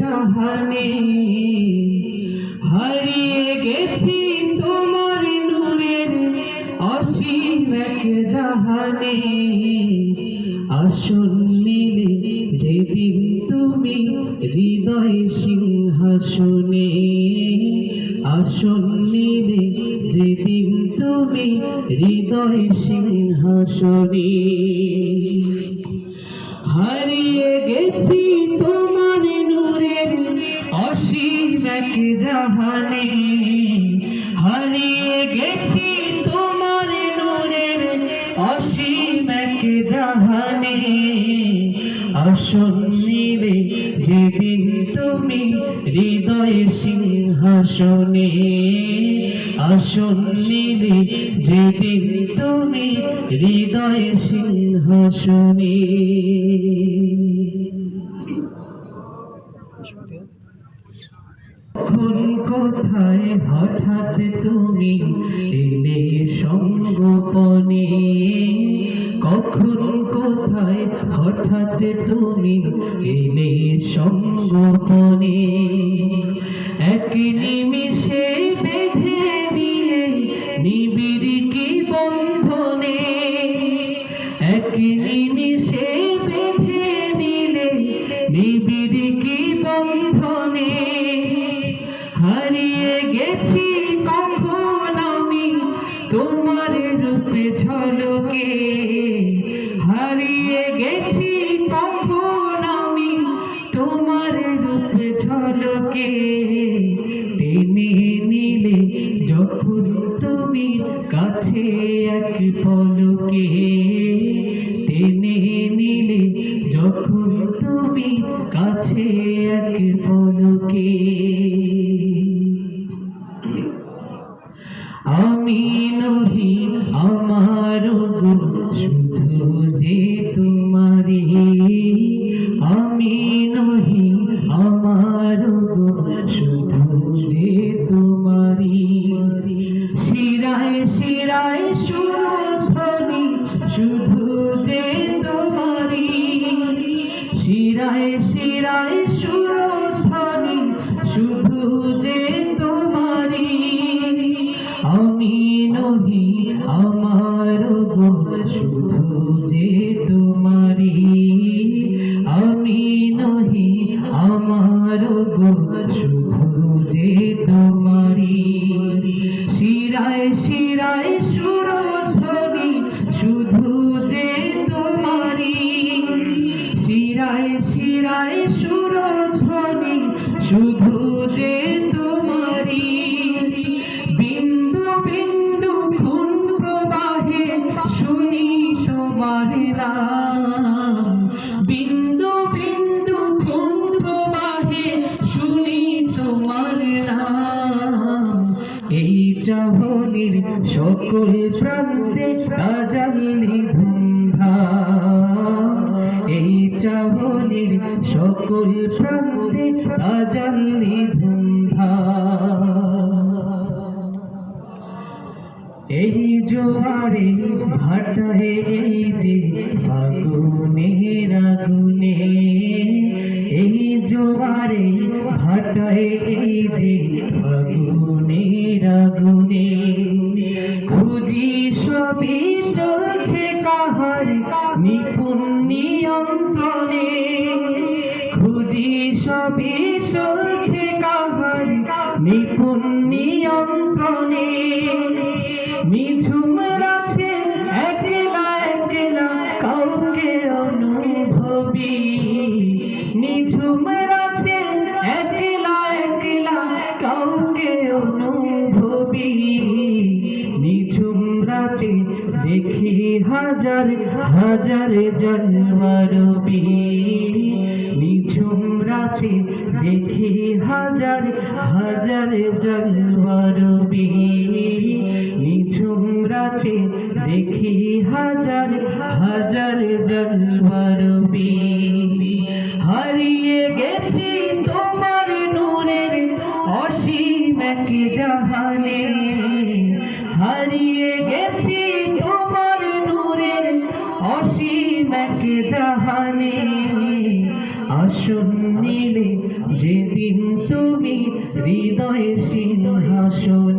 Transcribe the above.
জাহানে হারিয়ে গেছি তোমার নূরের অসীম এক জাহানে। আসন নিলে যেদিন তুমি হৃদয় সিংহাসনে, আসন নিলে যেদিন তুমি হৃদয় সিংহাসনে। হারিয়ে গেছি তোমার নূরের অসীম এক জাহানে, হারিয়ে গেছি তোমার নূরের অসীম এক জাহানে। আসন নিলে যেদিন তুমি হৃদয় সিংহাসনে, আসন নিলে যেদিন তুমি হৃদয় সিংহাসনে। কখন কোথায় হঠাৎ তুমি এলে সঙ্গোপনে, কখন কোথায় হঠাৎ তুমি এলে সঙ্গোপনে। এক নিমিষে বেঁধে দিলে নিবিড় কি বন্ধনে, এক নিমিষে বেঁধে দিলে নিবিড় কি বন্ধনে। হারিয়ে গেছি কখন আমি তোমার রূপে ঝলকে, হারিয়ে গেছি কখন আমি তোমার রূপে ঝলকে। টেনে নিলে যখন তুমি কাছে এক পলকে, টেনে নিলে যখন তুমি কাছে এক পলকে। আমি নহি আমার গো শুধু যে তোমারি, আমি নহি আমার গো শুধু যে তোমারি। শিরায় শিরায় সুরধ্বনি শুধু যে তোমারি, শিরায় শিরায় সুরধ্বনি শুধু যে তোমারি। আমি নহি আমার গো শুধু যে তোমারি, আমি নহি আমার গো শুধু যে তোমারি। শিরায় শিরায় সুরধ্বনি শুধু যে তোমারি, শিরায় শিরায় সুরধ্বনি শুধু যে তোমারি। বিন্দু বিন্দু খুন প্রবাহে শুনি তোমার নাম, বিন্দু বিন্দু খুন প্রবাহে শুনি তোমার নাম। এই চাহনির সকল প্রান্তে বাজালি ধুমধাম, এই চাহনির সকল প্রান্তে বাজালি ধুমধাম। এই জোয়ারে ভাটায় এই যে ফাগুনের আগুনে, এই জোয়ারে ভাটায় এই যে ফাগুনের আগুনে। খুঁজি সবই চলছে কাহার নিপুণ নিয়ন্ত্রণে, খুঁজি সবই চলছে কাহার নিপুণ নিয়ন্ত্রণে। নিঝুম রাতে একলা একলা কাউকে অনুভবী, নিঝুম রাতে একলা একলা কাউকে অনুভবী। নিঝুম রাতে দেখি হাজার হাজার জলওয়ারবি, নিঝুম রাতে দেখি হাজার হাজার জলওয়ারবি, নিঝুম রাতে দেখি হাজার হাজার জলওয়ারবি। হারিয়ে গেছি তোমার নূরের অসীম এক জাহানে, হারিয়ে গেছি তোমার নূরের অসীম এক জাহানে। আসন নিলে যেদিন তুমি হৃদয়ে সিংহাসন